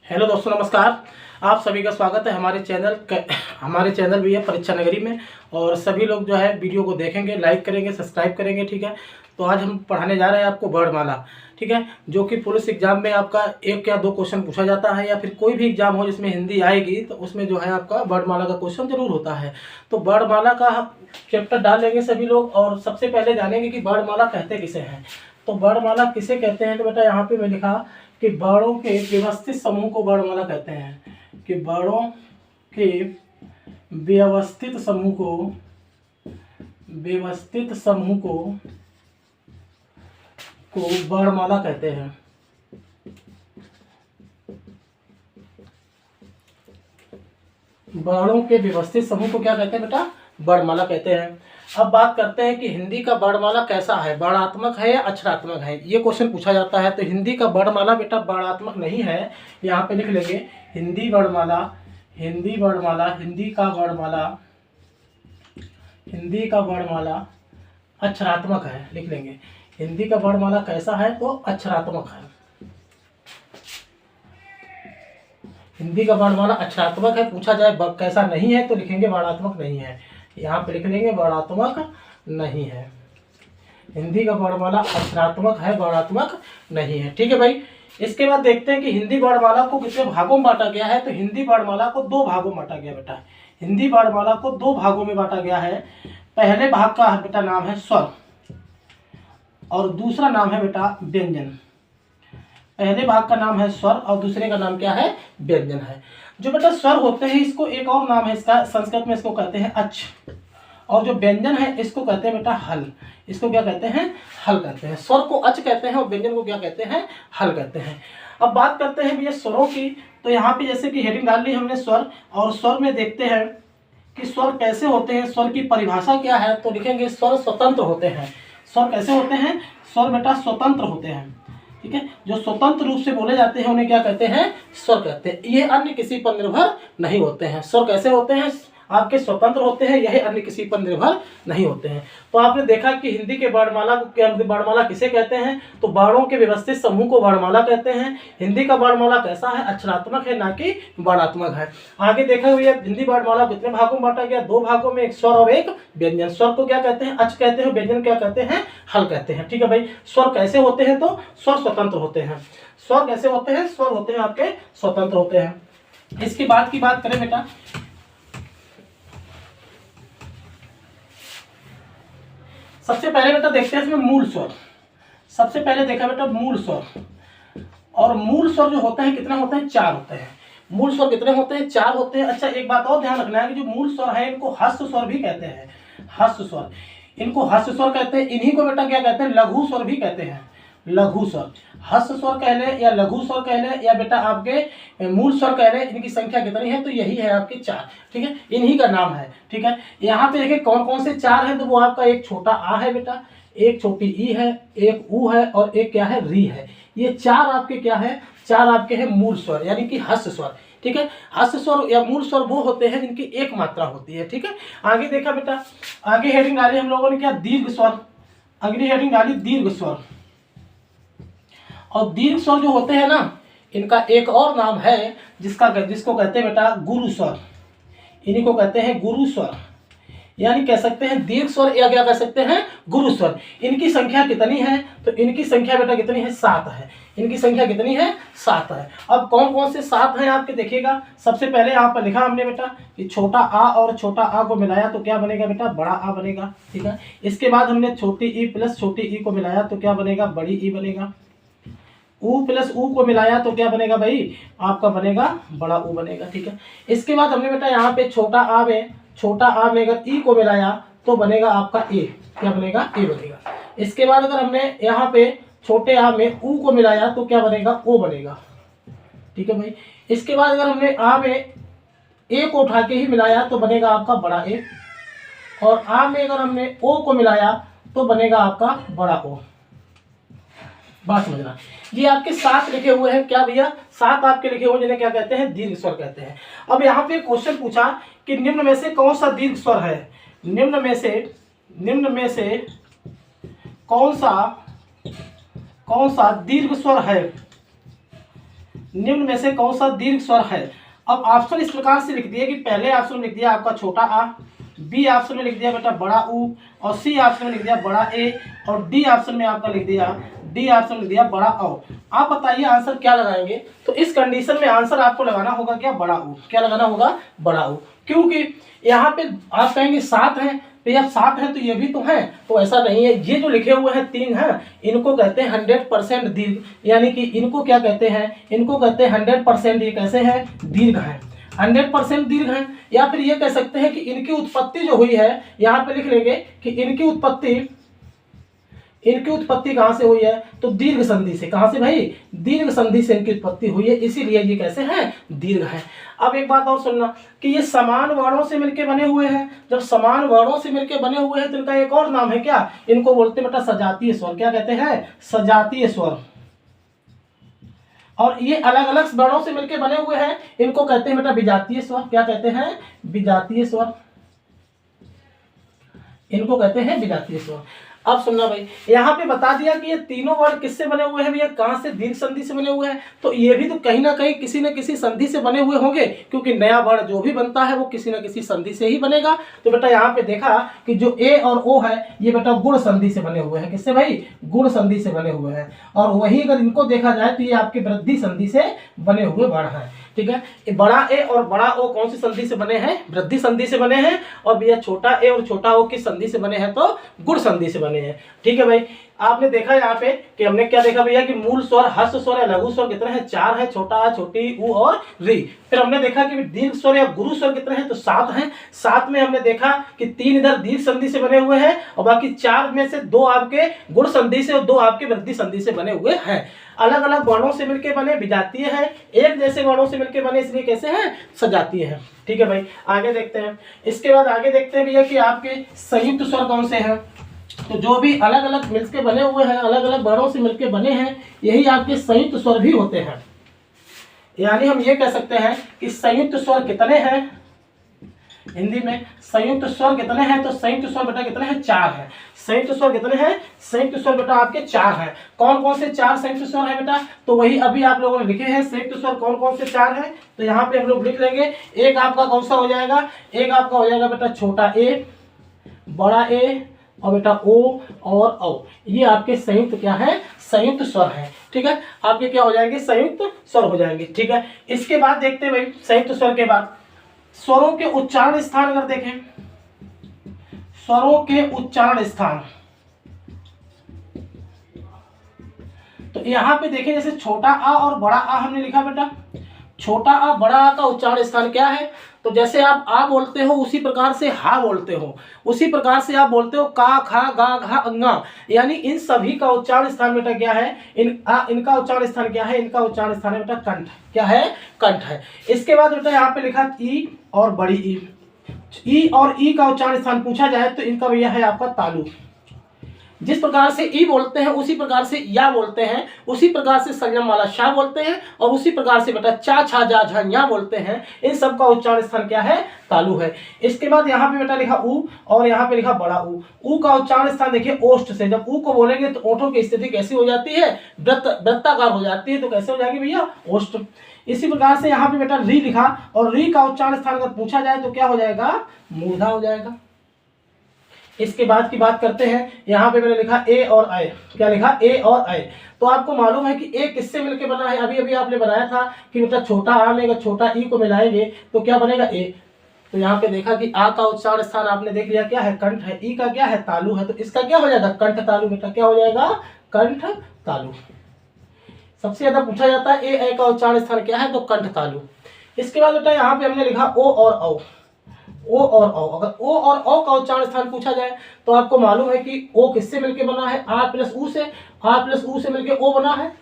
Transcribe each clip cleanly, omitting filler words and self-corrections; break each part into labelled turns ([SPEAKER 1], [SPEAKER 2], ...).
[SPEAKER 1] Hello दोस्तों, नमस्कार। आप सभी का स्वागत है हमारे चैनल भी है परीक्षा नगरी में। और सभी लोग जो है वीडियो को देखेंगे, लाइक करेंगे, सब्सक्राइब करेंगे। ठीक है, तो आज हम पढ़ाने जा रहे हैं आपको वर्णमाला। ठीक है, जो कि पुलिस एग्जाम में आपका एक या दो क्वेश्चन पूछा जाता है, या फिर कोई भी एग्जाम हो जिसमें हिंदी आएगी तो उसमें जो है आपका वर्णमाला का क्वेश्चन जरूर होता है। तो वर्णमाला का चैप्टर डाल लेंगे सभी लोग, और सबसे पहले जानेंगे कि वर्णमाला कहते किसे हैं। तो वर्णमाला किसे कहते हैं, तो बेटा यहाँ पे मैं लिखा कि वर्णों के व्यवस्थित समूह को वर्णमाला कहते हैं। कि वर्णों के व्यवस्थित समूह को वर्णमाला कहते हैं। वर्णों के व्यवस्थित समूह को क्या कहते हैं बेटा? वर्णमाला कहते हैं। अब बात करते हैं कि हिंदी का वर्णमाला कैसा है, वर्णात्मक है या अक्षरात्मक है। ये क्वेश्चन पूछा जाता है। तो हिंदी का वर्णमाला बेटा वर्णात्मक नहीं है। यहाँ पे लिख लेंगे हिंदी का वर्णमाला अक्षरात्मक है। लिख लेंगे हिंदी का वर्णमाला कैसा है, तो अक्षरात्मक है। हिंदी का वर्णमाला अक्षरात्मक है। पूछा जाए कैसा नहीं है तो लिखेंगे वर्णात्मक नहीं है। यहाँ पे लिख लेंगे वर्णात्मक नहीं है। हिंदी का वर्णमाला अक्षरात्मक है, वर्णात्मक नहीं है। ठीक है भाई। इसके बाद देखते हैं कि हिंदी वर्णमाला को कितने भागों में बांटा गया है। तो हिंदी वर्णमाला को दो भागों में बांटा गया बेटा। हिंदी वर्णमाला को दो भागों में बांटा गया है। पहले भाग का बेटा नाम है स्वर और दूसरा नाम है बेटा व्यंजन। पहले भाग का नाम है स्वर और दूसरे का नाम क्या है? व्यंजन है। जो बेटा स्वर होते हैं इसको एक और नाम है इसका, संस्कृत में इसको कहते हैं अच। और जो व्यंजन है इसको कहते हैं बेटा हल। इसको क्या कहते हैं? हल कहते हैं। स्वर को अच कहते हैं और व्यंजन को क्या कहते हैं? हल कहते हैं। अब बात करते हैं भैया स्वरों की। तो यहाँ पे जैसे कि हेडिंग डाल ली हमने स्वर, और स्वर में देखते हैं कि स्वर कैसे होते हैं, स्वर की परिभाषा क्या है। तो लिखेंगे स्वर स्वतंत्र होते हैं। स्वर कैसे होते हैं? स्वर बेटा स्वतंत्र होते हैं। ठीक है, जो स्वतंत्र रूप से बोले जाते हैं उन्हें क्या कहते हैं? स्वर कहते हैं। ये अन्य किसी पर निर्भर नहीं होते हैं। स्वर कैसे होते हैं? आपके स्वतंत्र होते हैं, यही अन्य किसी पर निर्भर नहीं होते हैं। तो आपने देखा कि हिंदी के वर्णमाला किसे कहते हैं, तो वर्णों के व्यवस्थित समूह को वर्णमाला कहते हैं। हिंदी का वर्णमाला कैसा है? अक्षरात्मक है, ना कि वर्णात्मक है। आगे देखा हुआ हिंदी वर्णमाला कितने भागों में बांटा गया? दो भागों में, एक स्वर और एक व्यंजन। स्वर को क्या कहते हैं? अच कहते हैं। व्यंजन क्या कहते हैं? हल कहते हैं। ठीक है भाई। स्वर कैसे होते हैं? तो स्वर स्वतंत्र होते हैं। स्वर कैसे होते हैं? स्वर होते हैं आपके स्वतंत्र होते हैं। इसके बाद की बात करें बेटा, सबसे पहले बेटा देखते हैं इसमें मूल स्वर। सबसे पहले देखा बेटा मूल स्वर। और मूल स्वर जो होते हैं कितने होते हैं? चार होते हैं। मूल स्वर कितने होते हैं? चार होते हैं। अच्छा, एक बात और ध्यान रखना है कि जो मूल स्वर है इनको हस्त स्वर भी कहते हैं। हस्त स्वर, इनको हस्त स्वर कहते हैं। इन्हीं को बेटा क्या कहते हैं? लघु स्वर भी कहते हैं। लघु स्वर, हस्त स्वर कह ले या लघु स्वर कह ले या बेटा आपके मूल स्वर कह ले। इनकी संख्या कितनी है? तो यही है आपके चार। ठीक है, इन्हीं का नाम है। ठीक है, यहाँ पे देखिए कौन कौन से चार हैं। तो वो आपका एक छोटा आ है बेटा, एक छोटी ई है, एक ऊ है और एक क्या है? री है। ये चार आपके क्या है? चार आपके हैं मूल स्वर, यानी कि हस्त स्वर। ठीक है, हस्त स्वर या मूल स्वर वो होते हैं जिनकी एक मात्रा होती है। ठीक है, आगे देखा बेटा, आगे हेडिंग डाली हम लोगों ने क्या? दीर्घ स्वर। अगली हेडिंग डाली दीर्घ स्वर। और दीर्घ स्वर जो होते हैं ना, इनका एक और नाम है जिसको कहते हैं बेटा गुरु स्वर। इन्हीं को कहते हैं गुरु स्वर, यानी कह सकते हैं दीर्घ स्वर या क्या कह सकते हैं? गुरु स्वर। इनकी संख्या कितनी है? तो इनकी संख्या बेटा कितनी है? 7 है। इनकी संख्या कितनी है? 7 है। अब कौन कौन से 7 हैं आपके देखिएगा। सबसे पहले यहाँ पर लिखा हमने बेटा कि छोटा आ और छोटा आ को मिलाया तो क्या बनेगा बेटा? बड़ा आ बनेगा। ठीक है, इसके बाद हमने छोटी ई प्लस छोटी ई को मिलाया तो क्या बनेगा? बड़ी ई बनेगा। ऊ प्लस ऊ को मिलाया तो क्या बनेगा भाई? आपका बनेगा बड़ा ऊ बनेगा। ठीक है, इसके बाद हमने बेटा यहाँ पे छोटा आ में अगर ई को मिलाया तो बनेगा आपका ए। क्या बनेगा? ए बनेगा। इसके बाद अगर हमने यहाँ पे छोटे आ में ऊ को मिलाया तो क्या बनेगा? ओ बनेगा। ठीक है भाई। इसके बाद अगर हमने आ में ए को उठा के ही मिलाया तो बनेगा आपका बड़ा ए, और आ में अगर हमने ओ को मिलाया तो बनेगा आपका बड़ा ओ। बात समझना, ये आपके 7 लिखे हुए हैं। क्या भैया? 7 आपके लिखे हुए जिन्हें क्या कहते हैं? दीर्घ स्वर कहते हैं। अब यहाँ पे क्वेश्चन पूछा कि निम्न में से कौन सा दीर्घ स्वर है? निम्न में से कौन सा दीर्घ स्वर है? निम्न में से कौन सा दीर्घ स्वर है। अब ऑप्शन इस प्रकार से लिख दिए कि पहले ऑप्शन में लिख दिया आपका छोटा आ, बी ऑप्शन में लिख दिया बेटा बड़ा ऊ, और सी ऑप्शन में लिख दिया बड़ा ए, और डी ऑप्शन में आपका लिख दिया बड़ा औ। आप बताइए आंसर क्या लगाएंगे। तो इस कंडीशन में आंसर आपको लगाना होगा क्या, बड़ा ऊ। क्या लगाना होगा, बड़ा ऊ, क्योंकि यहाँ पे आप कहेंगे 7 है, तो जब 7 है तो ये भी तो है, तो ऐसा नहीं है। ये जो लिखे हुए हैं 3 हैं, इनको कहते हैं 100% दीर्घ, यानी कि इनको क्या कहते हैं, इनको कहते हैं 100%। ये कैसे है, दीर्घ है, 100% दीर्घ है। या फिर ये कह सकते हैं कि इनकी उत्पत्ति जो हुई है, यहाँ पे लिख लेंगे कि इनकी उत्पत्ति कहाँ से हुई है, तो दीर्घ संधि से। कहाँ से भाई, दीर्घ संधि से इनकी उत्पत्ति हुई है, इसीलिए ये कैसे हैं, दीर्घ है। अब एक बात और सुनना कि ये समान वर्णों से मिलकर बने हुए हैं। जब समान वर्णों से मिलकर बने हुए हैं तो इनका एक और नाम है क्या, इनको बोलते हैं बेटा सजातीय स्वर। क्या कहते हैं, सजातीय स्वर। और ये अलग अलग वर्णों से मिलकर बने हुए हैं, इनको कहते हैं बेटा विजातीय स्वर। क्या कहते हैं, विजातीय स्वर, इनको कहते हैं विजातीय स्वर। अब सुनना भाई, यहाँ पे बता दिया कि ये तीनों वर्ण किससे बने हुए हैं भैया, कहाँ से, दीर्घ संधि से बने हुए हैं। तो ये भी तो कहीं ना कहीं किसी न किसी संधि से बने हुए होंगे, क्योंकि नया वर्ण जो भी बनता है वो किसी न किसी संधि से ही बनेगा। तो बेटा यहाँ पे देखा कि जो ए और ओ है ये बेटा गुण संधि से बने हुए हैं। किससे भाई, गुण संधि से बने हुए हैं। और वही अगर इनको देखा जाए तो ये आपके वृद्धि संधि से बने हुए वर्ण हैं। ठीक है, बड़ा ए और बड़ा ओ कौन सी संधि से बने हैं, वृद्धि संधि से बने हैं। और भैया छोटा ए और छोटा ओ किस संधि से बने हैं, तो गुण संधि से बने हैं। ठीक है भाई, आपने देखा यहाँ पे कि हमने क्या देखा भैया कि मूल स्वर, हर्ष स्वर या लघु स्वर कितने हैं, 4 है, छोटा आ, छोटी ऊ और री। फिर हमने देखा कि दीर्घ स्वर या गुरु स्वर कितने हैं, तो 7 हैं। 7 में हमने देखा कि 3 इधर दीर्घ संधि से बने हुए हैं, और बाकी 4 में से 2 आपके गुण संधि से और 2 आपके वृद्धि संधि से बने हुए हैं। अलग अलग वर्णों से मिलकर बने विजातीय है, एक जैसे वर्णों से मिलकर बने इसलिए कैसे हैं, सजातीय है। ठीक है भाई, आगे देखते हैं। इसके बाद आगे देखते हैं भैया कि आपके संयुक्त स्वर कौन से हैं। तो जो भी अलग अलग मिलकर बने हुए हैं, अलग अलग वर्णों से मिलकर बने हैं, यही आपके संयुक्त स्वर भी होते हैं। यानी हम ये कह सकते हैं कि संयुक्त स्वर कितने हैं, हिंदी में संयुक्त स्वर कितने हैं, तो संयुक्त स्वर बेटा कितने हैं, 4 हैं। संयुक्त स्वर कितने हैं, संयुक्त स्वर बेटा आपके 4 हैं। कौन कौन से 4 संयुक्त स्वर है बेटा, तो वही अभी आप लोगों ने लिखे हैं संयुक्त स्वर कौन कौन से 4 हैं। तो यहाँ पे हम लोग लिख लेंगे, एक आपका कौन सा हो जाएगा, एक आपका हो जाएगा बेटा छोटा ए, बड़ा ए, और बेटा ओ और औ। ये आपके संयुक्त क्या है, संयुक्त स्वर है। ठीक है, आपके क्या हो जाएंगे, संयुक्त स्वर हो जाएंगे। ठीक है, इसके बाद देखते हैं भाई संयुक्त स्वर के बाद स्वरों के उच्चारण स्थान। अगर देखें स्वरों के उच्चारण स्थान, तो यहां पे देखें जैसे छोटा आ और बड़ा आ हमने लिखा बेटा, छोटा आ बड़ा आ का उच्चारण स्थान क्या है। तो जैसे आप आ बोलते हो उसी प्रकार से हा बोलते हो, उसी प्रकार से आप बोलते हो का, खा, गा, घा, अंगा। यानी इन सभी का उच्चारण स्थान बेटा क्या है, इनका उच्चारण स्थान क्या है, इनका उच्चारण स्थान है बेटा कंठ। क्या है, कंठ है। इसके बाद बेटा यहाँ पे लिखा ई और बड़ी ई और ई का उच्चारण स्थान पूछा जाए तो इनका भैया है आपका तालु। जिस प्रकार से ई बोलते हैं उसी प्रकार से या बोलते हैं, उसी प्रकार से संयम वाला शा बोलते हैं, और उसी प्रकार से बेटा चा, छा, जा, झा, ञा बोलते हैं। इन सब का उच्चारण स्थान क्या है, तालु है। इसके बाद यहाँ पे बेटा लिखा ऊ और यहाँ पे लिखा बड़ा ऊ का उच्चारण स्थान देखिए ओष्ठ से। जब ऊ को बोलेंगे तो ओठों की स्थिति कैसी हो जाती है, वृत्ताकार हो जाती है। तो कैसे हो जाएगी भैया, ओष्ठ। इसी प्रकार से यहाँ पे बेटा री लिखा, और री का उच्चारण स्थान अगर पूछा जाए तो क्या हो जाएगा, मूर्धा हो जाएगा। इसके बाद की बात करते हैं, यहाँ पे मैंने लिखा ए और आय। क्या लिखा, ए और आय। तो आपको मालूम है कि ए किससे मिलके बना है, अभी अभी आपने बनाया था कि बेटा छोटा आ में अगर छोटा ई को मिलाएंगे तो क्या बनेगा, ए। तो यहाँ पे देखा कि आ का उच्चारण स्थान आपने देख लिया क्या है, कंठ है, ई का क्या है, तालु है। तो इसका क्या हो जाएगा, कंठ तालु बेटा। क्या हो जाएगा, कंठ तालु। सबसे ज्यादा पूछा जाता है ए का उच्चारण स्थान क्या है, तो कंठ तालु। इसके बाद बेटा यहाँ पे हमने लिखा ओ और औ। ओ और औ, अगर ओ और औ का उच्चारण स्थान पूछा जाए तो आपको मालूम है कि ओ किससे मिलके बना है, आ प्लस ऊ से। आ प्लस ऊ से मिलके ओ बना है।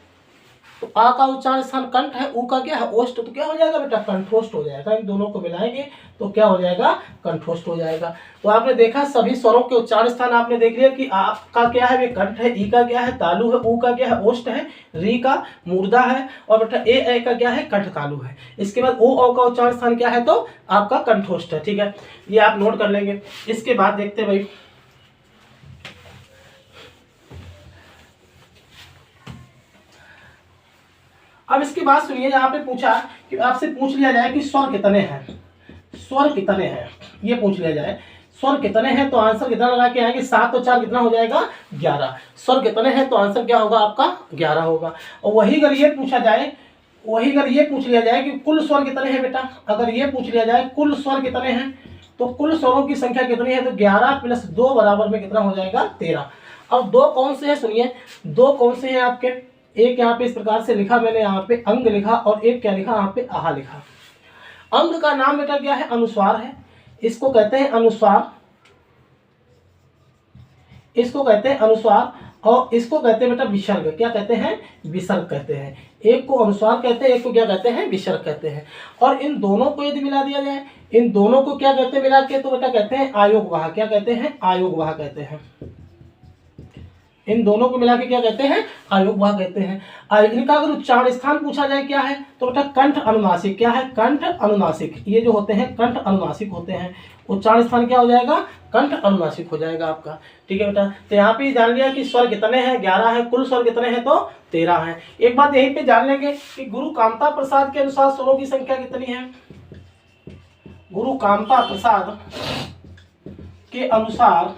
[SPEAKER 1] तो आ का उच्चारण स्थान कंठ है, ऊ का क्या है, ओष्ठ। तो क्या हो जाएगा बेटा, कंठोष्ठ हो जाएगा। इन दोनों को मिलाएंगे तो क्या हो जाएगा, कंठोष्ठ हो जाएगा। तो आपने देखा सभी स्वरों के उच्चारण स्थान आपने देख लिया कि आ का क्या है, वे कंठ है, ई का क्या है, तालु है, ऊ का क्या है, ओष्ठ है, री का मूर्धा है, और बेटा ए का क्या है, कंठ तालु है। इसके बाद ओ औ का उच्चारण स्थान क्या है, तो आपका कंठोष्ठ है। ठीक है, ये आप नोट कर लेंगे। इसके बाद देखते हैं भाई अब इसके बाद सुनिए, यहाँ पे पूछा कि आपसे पूछ लिया जाए कि स्वर कितने हैं, स्वर कितने हैं, ये पूछ लिया जाए स्वर कितने हैं, तो आंसर कितना लगा के आएंगे, 7 और 4 कितना हो जाएगा 11। स्वर कितने हैं तो आंसर क्या होगा आपका 11 होगा। और वही अगर ये पूछा जाए, वही अगर ये पूछ लिया जाए कि कुल स्वर कितने हैं बेटा, अगर ये पूछ लिया जाए कुल स्वर कितने हैं, तो कुल स्वरों की संख्या कितनी है, तो 11 + 2 बराबर में कितना हो जाएगा 13। अब दो कौन से हैं सुनिए, दो कौन से हैं आपके, एक यहाँ पे इस प्रकार से लिखा मैंने, यहाँ पे अंग लिखा और एक क्या लिखा यहाँ पे आहा लिखा। अंग का नाम बेटा क्या है, अनुस्वार है, इसको कहते हैं अनुस्वार, इसको कहते हैं अनुस्वार, और इसको कहते हैं बेटा विसर्ग। क्या कहते हैं, विसर्ग कहते हैं। एक को अनुस्वार कहते हैं, एक को क्या कहते हैं, विसर्ग कहते हैं। और इन दोनों को यदि मिला दिया जाए, इन दोनों को क्या कहते हैं मिला के, तो बेटा कहते हैं आयोगवाह। क्या कहते हैं, आयोगवाह कहते हैं। इन दोनों को मिला के क्या कहते हैं, आयोगवाह कहते हैं। इनका अगर उच्चारण स्थान पूछा जाए क्या है, तो बेटा कंठ अनुनासिक। क्या है, कंठ अनुनासिक। ये जो होते हैं कंठ अनुनासिक होते हैं। उच्चारण स्थान क्या हो जाएगा, कंठ अनुनासिक हो जाएगा आपका। ठीक है बेटा, तो यहाँ पे जान लिया कि स्वर कितने हैं, 11 है, कुल स्वर कितने हैं तो 13 है। एक बात यहीं पे जान लेंगे कि गुरु कामता प्रसाद के अनुसार स्वरों की संख्या कितनी है। गुरु कामता प्रसाद के अनुसार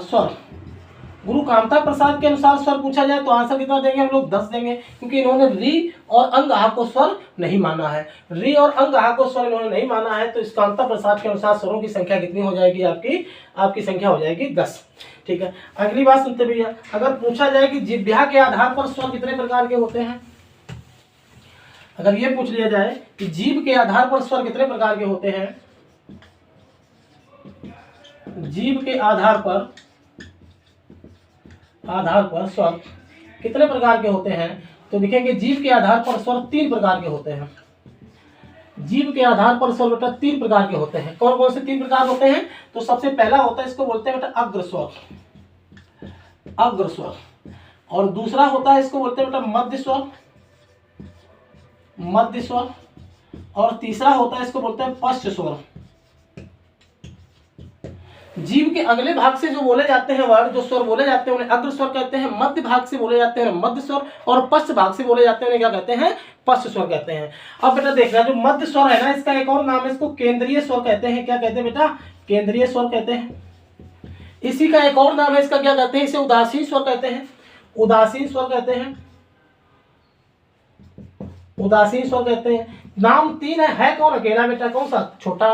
[SPEAKER 1] स्वर, गुरु कामता प्रसाद के अनुसार स्वर पूछा जाए तो आंसर कितना देंगे हम लोग, 10 देंगे, क्योंकि इन्होंने री और अंग आहा को स्वर नहीं माना है। री और अंग आहा को स्वर इन्होंने नहीं माना है, तो इस कामता प्रसाद के अनुसार स्वरों की संख्या कितनी हो जाएगी, आपकी संख्या हो जाएगी 10। ठीक है, अगली बात सुनते भैया, अगर पूछा जाए कि जिह्वा के आधार पर स्वर कितने प्रकार के होते हैं, अगर ये पूछ लिया जाए कि जीभ के आधार पर स्वर कितने प्रकार के होते हैं, जीभ के आधार पर स्वर कितने प्रकार के होते हैं, तो देखेंगे जीभ के आधार पर स्वर 3 प्रकार के होते हैं। जीभ के आधार पर स्वर बेटा 3 प्रकार के होते हैं। कौन कौन से 3 प्रकार होते हैं, तो सबसे पहला होता है, इसको बोलते हैं बेटा अग्रस्वर, अग्रस्वर। और दूसरा होता है, इसको बोलते हैं बेटा मध्य स्वर, मध्य स्वर। और तीसरा होता है, इसको बोलते हैं पश्च स्वर। जीभ के अगले भाग से जो बोले जाते हैं वर्ड, जो स्वर बोले जाते हैं उन्हें अग्र स्वर कहते हैं, मध्य भाग से बोले जाते हैं मध्य स्वर, और पश्च भाग से बोले जाते हैं उन्हें क्या कहते हैं, पश्च स्वर कहते हैं। अब बेटा देखना, जो मध्य स्वर है ना, इसका एक और नाम है, इसको केंद्रीय स्वर कहते हैं। क्या कहते हैं बेटा, केंद्रीय स्वर कहते हैं। इसी का एक और नाम है, इसका क्या कहते हैं, इसे उदासीन स्वर कहते हैं, उदासीन स्वर कहते हैं, उदासीन स्वर कहते हैं। नाम 3 है कौन अकेला बेटा, कौन सा, छोटा,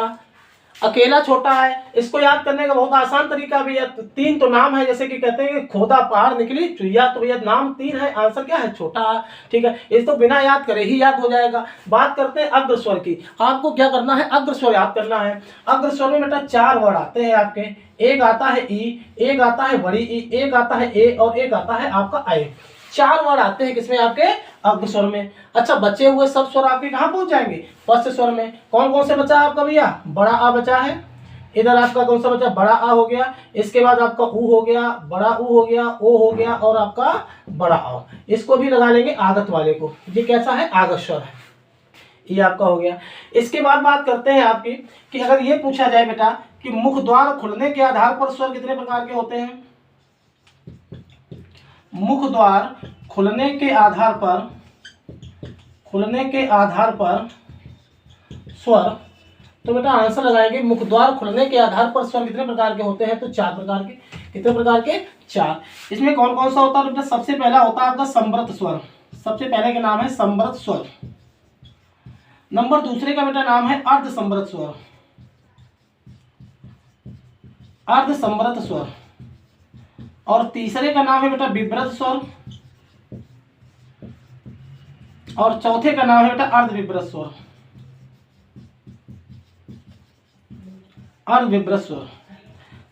[SPEAKER 1] अकेला छोटा है। इसको याद करने का बहुत आसान तरीका भी है, 3 तो नाम है, जैसे कि कहते हैं खोदा पहाड़ निकली चुईया, तो भैया नाम 3 है, आंसर क्या है, छोटा। ठीक है, इस तो बिना याद करे ही याद हो जाएगा। बात करते हैं अग्र स्वर की, आपको क्या करना है, अग्र स्वर याद करना है। अग्र स्वर में बेटा 4 वर्ड आते हैं आपके, एक आता है ई, एक आता है बड़ी ई, एक आता है ए, और एक आता है आपका आई। 4 वर्ड आते हैं किसमें, आपके अग्र स्वर में। अच्छा, बचे हुए सब स्वर आपके कहाँ पहुंच जाएंगे, पश्च स्वर में। कौन कौन से बचा आपका भैया, बड़ा आ बचा है, इधर आपका कौन सा बचा, बड़ा आ हो गया, इसके बाद आपका ऊ हो गया, बड़ा ऊ हो गया, ओ हो गया, और आपका बड़ा आ। इसको भी लगा लेंगे आगत वाले को, ये कैसा है, आगत स्वर है, ये आपका हो गया। इसके बाद बात करते हैं आपकी कि अगर ये पूछा जाए बेटा कि मुख द्वार खुलने के आधार पर स्वर कितने प्रकार के होते हैं, मुख द्वार खुलने के आधार पर स्वर, तो बेटा आंसर लगाएंगे मुख द्वार खुलने के आधार पर स्वर कितने प्रकार के होते हैं, तो 4 प्रकार के। कितने प्रकार के, 4। इसमें कौन कौन सा होता है बेटा, सबसे पहला होता है आपका संवृत स्वर, सबसे पहले का नाम है संवृत स्वर। नंबर दूसरे का बेटा नाम है अर्ध संवृत स्वर, अर्ध संवृत स्वर। और तीसरे का नाम है बेटा विव्रत स्वर, और चौथे का नाम है बेटा अर्ध विव्रत स्वर, अर्ध विव्रत स्वर।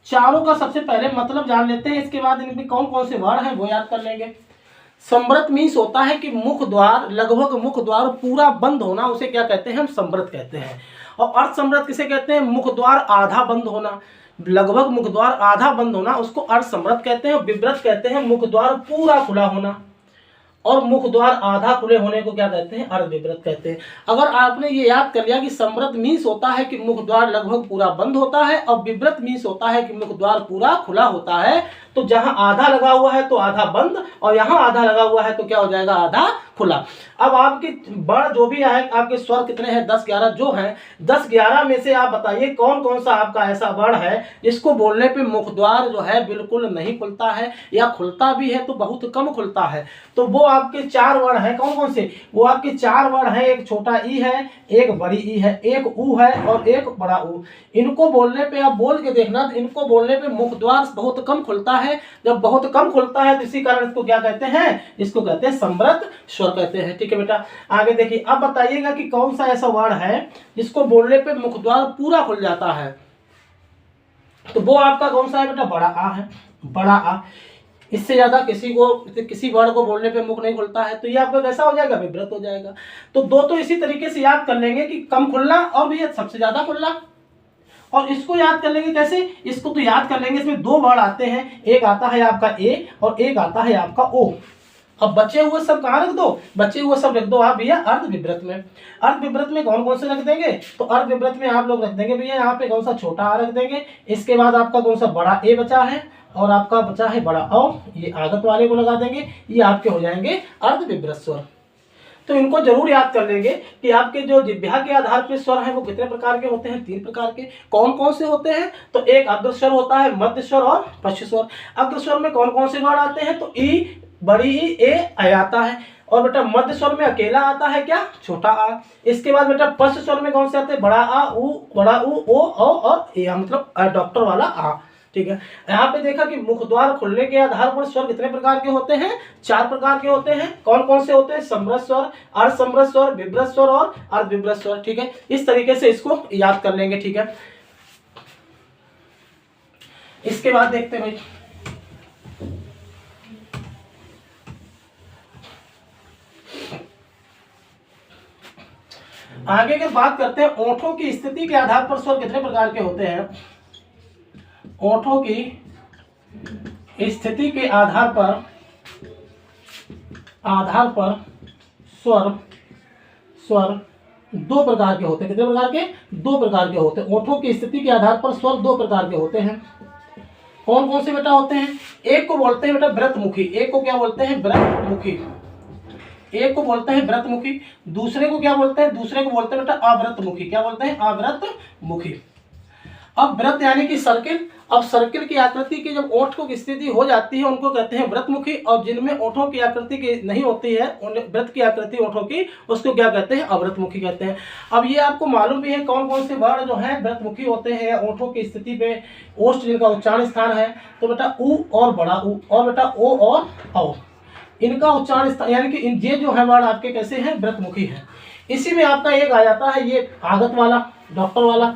[SPEAKER 1] चारों का सबसे पहले मतलब जान लेते हैं, इसके बाद इनमें कौन कौन से वर्ड हैं वो याद कर लेंगे। संवृत मीन्स होता है कि मुख द्वार, लगभग मुख द्वार पूरा बंद होना, उसे क्या कहते हैं, हम संवृत कहते हैं। और अर्ध संवृत किसे कहते हैं, मुख द्वार आधा बंद होना, लगभग मुख द्वार आधा बंद होना, उसको अर्ध संवृत कहते हैं। विव्रत कहते हैं मुख द्वार पूरा खुला होना, और मुख द्वार आधा खुले होने को क्या कहते हैं? अर्ध विवृत कहते हैं। अगर आपने ये याद कर लिया कि संवृत मीन्स होता है कि मुख द्वार लगभग पूरा बंद होता है और विवृत मीन्स होता है कि मुख द्वार पूरा खुला होता है, तो जहां आधा लगा हुआ है तो आधा बंद और यहां आधा लगा हुआ है तो क्या हो जाएगा? आधा खुला। अब आपके वर्ण जो भी है, आपके स्वर कितने हैं? 10-11 जो हैं। 10-11 में से आप बताइए कौन कौन सा आपका ऐसा वर्ण है जिसको बोलने पे मुख द्वार जो है बिल्कुल नहीं खुलता है, या खुलता भी है तो बहुत कम खुलता है। तो वो आपके 4 वर्ण है। कौन कौन से? वो आपके 4 वर्ण है। एक छोटा ई है, एक बड़ी ई है, एक ऊ है और एक बड़ा ऊ। इनको बोलने पे आप बोल के देखना, तो इनको बोलने पे मुख द्वार बहुत कम खुलता है। जब बहुत कम खुलता है तो इसी कारण इसको क्या कहते हैं? इसको कहते हैं संवृत स्वर कहते हैं। ठीक है बेटा, आगे देखिए। अब बताइएगा कि कौन सा ऐसा वर्ण है जिसको बोलने पे मुख द्वार पूरा खुल जाता है? तो वो आपका कौन सा है बेटा? बड़ा आ है। बड़ा आ। इससे ज्यादा किसी वर्ण को बोलने पे मुख नहीं खुलता है, तो ये आपका कैसा हो जाएगा? विवृत हो जाएगा। तो दो तो इसी तरीके से याद कर लेंगे कि कम खुलना और भी सबसे ज्यादा खुलना। और इसको याद कर लेंगे कैसे? इसको तो याद कर लेंगे, इसमें 2 वर्ण आते हैं। एक आता है आपका ए और एक आता है आपका ओ। अब बचे हुए सब कहाँ रख दो? बचे हुए सब रख दो आप भैया अर्ध विवृत में। अर्ध विवृत में कौन कौन से रख देंगे? तो अर्ध विवृत में आप लोग रख देंगे भैया यहाँ पे कौन सा? छोटा आ रख देंगे। इसके बाद आपका कौन सा? बड़ा ए बचा है और आपका बचा है बड़ा औ। ये आगत वाले को लगा देंगे। ये आपके हो जाएंगे अर्ध विवृत स्वर। तो इनको जरूर याद कर लेंगे कि आपके जो जिह्वा के आधार पर स्वर हैं वो कितने प्रकार के होते हैं? 3 प्रकार के। कौन कौन से होते हैं? तो एक अग्रस्वर होता है, मध्य स्वर और पश्च स्वर। अग्रस्वर में कौन कौन से वर्ण आते हैं? तो ई, बड़ी ई, ए आता है। और बेटा मध्य स्वर में अकेला आता है क्या? छोटा आ। इसके बाद बेटा पश्च स्वर में कौन से आते हैं? बड़ा आ, ऊ, बड़ा ऊ, ओ और ए, मतलब डॉक्टर वाला आ। ठीक है, यहाँ पे देखा कि मुख द्वार खुलने के आधार पर स्वर कितने प्रकार के होते हैं? 4 प्रकार के होते हैं। कौन कौन से होते हैं? समृत स्वर, अर्धसमृत स्वर, विवृत स्वर और अर्धविवृत स्वर। ठीक है, इस तरीके से इसको याद कर लेंगे। ठीक है, इसके बाद देखते हैं भाई आगे की बात करते हैं। ओठों की स्थिति के आधार पर स्वर कितने प्रकार के होते हैं? ओठों की स्थिति के आधार पर स्वर 2 प्रकार के होते हैं। कितने प्रकार के? 2 प्रकार के होते हैं। ओठों की स्थिति के आधार पर स्वर 2 प्रकार के होते हैं। कौन कौन से बेटा होते हैं? एक को बोलते हैं बेटा व्रतमुखी। एक को क्या बोलते हैं? व्रतमुखी। एक को बोलते हैं व्रतमुखी। दूसरे को क्या बोलते हैं? दूसरे को बोलते हैं बेटा अव्रतमुखी। क्या बोलते हैं? अव्रतमुखी। अब व्रत यानी कि सर्किल। अब सर्किल की आकृति की जब ओठ की स्थिति हो जाती है उनको कहते हैं व्रतमुखी, और जिनमें ओठों की आकृति की नहीं होती है, व्रत की आकृति ओठों की, उसको क्या कहते हैं? अव्रतमुखी कहते हैं। अब ये आपको मालूम भी है कौन कौन से वर्ण जो है व्रतमुखी होते हैं या ओठों की स्थिति पे ओष्ठ जिनका उच्चारण स्थान है। तो बेटा ऊ और बड़ा ऊ और बेटा ओ और औ, इनका उच्चारण स्थान यानी कि ये जो है वर्ण आपके कैसे हैं? व्रतमुखी है। इसी में आपका एक आ जाता है ये आगत वाला, डॉक्टर वाला।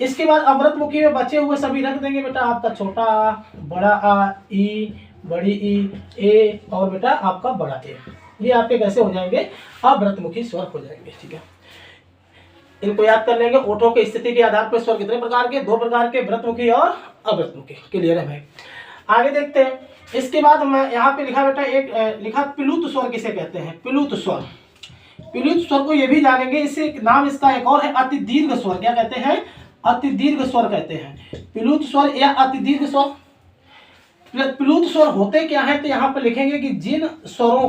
[SPEAKER 1] इसके बाद अव्रतमुखी में बचे हुए सभी रख देंगे बेटा आपका छोटा आ, बड़ा आ, ई, बड़ी ई, ए और बेटा आपका बड़ा ए। ये आपके कैसे हो जाएंगे? अव्रतमुखी स्वर हो जाएंगे। ठीक है, इनको याद कर लेंगे। ओठों की स्थिति के आधार पर स्वर कितने प्रकार के? 2 प्रकार के, व्रतमुखी और अव्रतमुखी। क्लियर है भाई? आगे देखते हैं। इसके बाद मैं यहाँ पे लिखा बेटा एक लिखा प्लुत स्वर किसे कहते हैं? प्लुत स्वर। प्लुत स्वर को ये भी जानेंगे। इसे नाम इसका एक और है अति दीर्घ स्वर। क्या कहते हैं? अति दीर्घ स्वर कहते हैं। प्लुत स्वर या अति दीर्घ स्वर। प्लुत स्वर होते क्या है? तो यहाँ पे लिखेंगे कि जिन स्वरों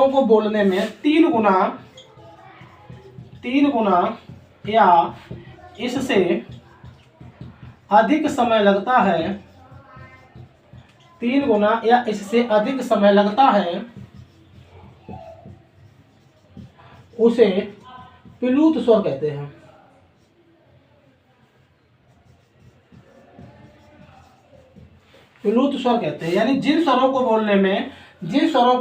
[SPEAKER 1] को बोलने में 3 गुना या इससे अधिक समय लगता है, 3 गुना या इससे अधिक समय लगता है, उसे प्लुत स्वर कहते हैं। प्लुत स्वर कहते हैं यानी जिन स्वरों को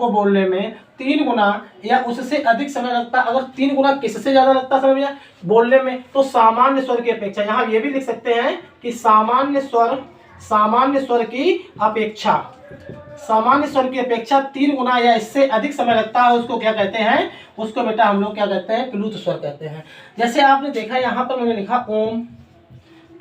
[SPEAKER 1] बोलने में 3 गुना या उससे अधिक समय लगता है। अगर 3 गुना किससे ज्यादा लगता है समय बोलने में? तो सामान्य स्वर की अपेक्षा। यहाँ ये भी लिख सकते हैं कि सामान्य स्वर की अपेक्षा सामान्य स्वर की अपेक्षा 3 गुना या इससे अधिक समय लगता है उसको क्या कहते हैं, उसको बेटा हम लोग क्या कहते हैं, प्लुत स्वर कहते हैं। जैसे आपने देखा यहाँ पर मैंने लिखा ओम,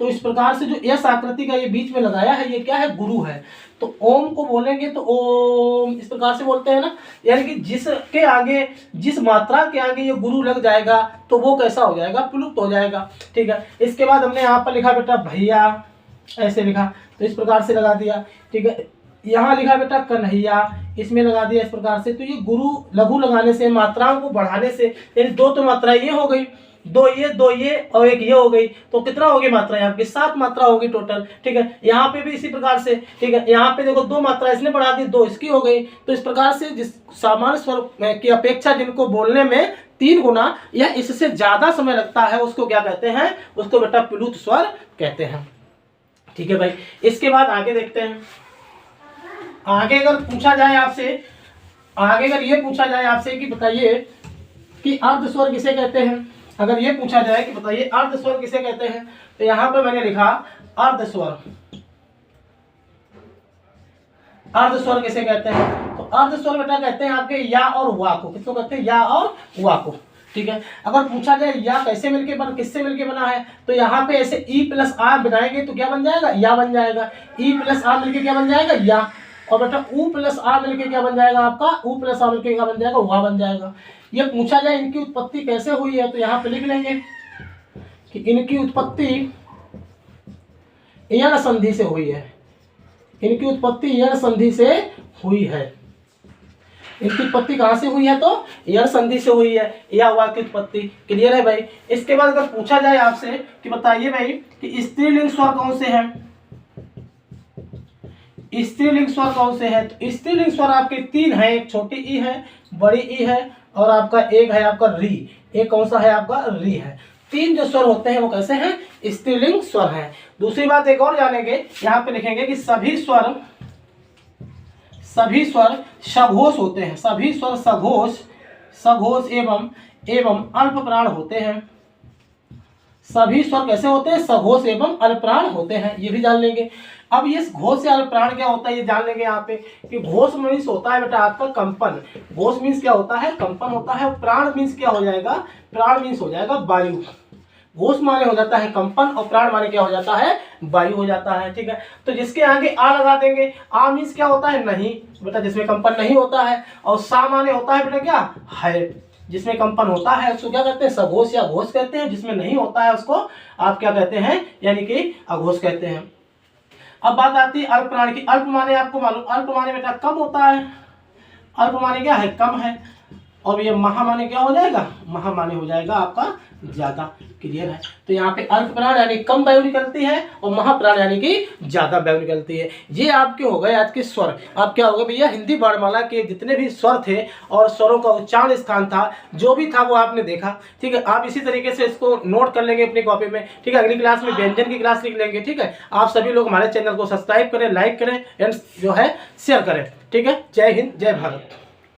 [SPEAKER 1] तो इस प्रकार से जो यस आकृति का ये बीच में लगाया है ये क्या है, गुरु है। तो ओम को बोलेंगे तो ओम इस प्रकार से बोलते हैं ना, यानी कि जिसके आगे, जिस मात्रा के आगे ये गुरु लग जाएगा तो वो कैसा हो जाएगा, प्लुप्त हो जाएगा। ठीक है, इसके बाद हमने यहाँ पर लिखा बेटा भैया, ऐसे लिखा तो इस प्रकार से लगा दिया। ठीक है, यहाँ लिखा बेटा कन्हैया, इसमें लगा दिया इस प्रकार से। तो ये गुरु लघु लगाने से, मात्राओं को बढ़ाने से, यानी 2 तो मात्रा ये हो गई, 2 ये और 1 ये हो गई, तो कितना हो गई मात्रा यहाँ पे, 7 मात्रा होगी टोटल। ठीक है, यहाँ पे भी इसी प्रकार से। ठीक है, यहाँ पे देखो 2 मात्रा इसने बढ़ा दी, 2 इसकी हो गई। तो इस प्रकार से जिस सामान्य स्वर की अपेक्षा जिनको बोलने में 3 गुना या इससे ज्यादा समय लगता है उसको क्या कहते हैं, उसको बेटा प्लुत स्वर कहते हैं। ठीक है भाई, इसके बाद आगे देखते हैं। आगे अगर पूछा जाए आपसे, आगे अगर ये पूछा जाए आपसे कि बताइए कि अर्ध स्वर किसे कहते हैं, अगर ये पूछा जाए कि बताइए अर्ध स्वर किसे कहते हैं, तो यहाँ पे मैंने लिखा अर्ध स्वर। अर्ध स्वर किसे कहते हैं, तो अर्ध स्वर बेटा कहते हैं आपके या और वा को। किसको कहते हैं, या और वा को। ठीक है, अगर पूछा जाए या कैसे मिलके किससे मिलके बना है, तो यहाँ पे ऐसे ई प्लस आर बनाएंगे तो क्या बन जाएगा, या बन जाएगा। ई प्लस आर मिलके क्या बन जाएगा, या। और बेटा ऊ प्लस आ मिलके क्या बन जाएगा आपका, ऊ प्लस आ मिलके क्या बन जाएगा, वाह बन जाएगा। ये पूछा जाए इनकी उत्पत्ति कैसे हुई है, तो यहाँ पे लिख लेंगे कि इनकी उत्पत्ति यण संधि से हुई है। इनकी उत्पत्ति यण संधि से हुई है। इनकी उत्पत्ति कहाँ से हुई है, तो यण संधि से हुई है, या वाह की उत्पत्ति। क्लियर है भाई। इसके बाद अगर पूछा जाए आपसे कि बताइए भाई कि स्त्रीलिंग स्वर कौन से हैं, स्त्रीलिंग स्वर कौन से है, तो स्त्रीलिंग स्वर आपके 3 हैं, एक छोटी ई है, बड़ी ई है, और आपका एक है आपका री। एक कौन सा है आपका, री है। 3 जो स्वर होते हैं वो कैसे हैं, स्त्रीलिंग स्वर हैं। दूसरी बात एक और जानेंगे, यहाँ पे लिखेंगे कि सभी स्वर सघोष होते हैं। सभी स्वर सघोष एवं अल्प प्राण होते हैं। सभी स्वर कैसे होते हैं, सघोष एवं अल्पप्राण होते हैं, ये भी जान लेंगे। अब ये घोष से अल्पप्राण क्या होता है ये जान लेंगे यहाँ पे कि घोष मीन्स होता है बेटा आपका कंपन। घोष मीन्स क्या होता है, कंपन होता है। प्राण मीन्स क्या हो जाएगा, प्राण मीन्स हो जाएगा वायु। घोष माने हो जाता है कंपन और प्राण माने क्या हो जाता है, वायु हो जाता है। ठीक है, तो जिसके आगे आ लगा देंगे, आ मीन्स क्या होता है, नहीं बेटा, जिसमें कंपन नहीं होता है। और सा माने होता है बेटा क्या है, जिसमें कंपन होता है उसको क्या कहते हैं, सघोष या घोष कहते हैं। जिसमें नहीं होता है उसको आप क्या कहते हैं, यानी कि अघोष कहते हैं। अब बात आती है अल्प प्राण की। अल्प माने आपको मालूम, अल्प माने बेटा कम होता है। अल्प माने क्या है, कम है। और ये महा माने क्या हो जाएगा, महा माने हो जाएगा आपका ज्यादा। क्लियर है। तो यहाँ पे अल्प प्राण यानी कम वायु निकलती है और महाप्राण यानी कि ज्यादा वायु निकलती है। ये आपके हो गए आज के स्वर। आप क्या हो गए भैया, हिंदी वर्णमाला के जितने भी स्वर थे और स्वरों का उच्चारण स्थान था जो भी था वो आपने देखा। ठीक है, आप इसी तरीके से इसको नोट कर लेंगे अपनी कॉपी में। ठीक है, अगली क्लास में व्यंजन की क्लास लिख लेंगे। ठीक है, आप सभी लोग हमारे चैनल को सब्सक्राइब करें, लाइक करें एंड जो है शेयर करें। ठीक है, जय हिंद जय भारत।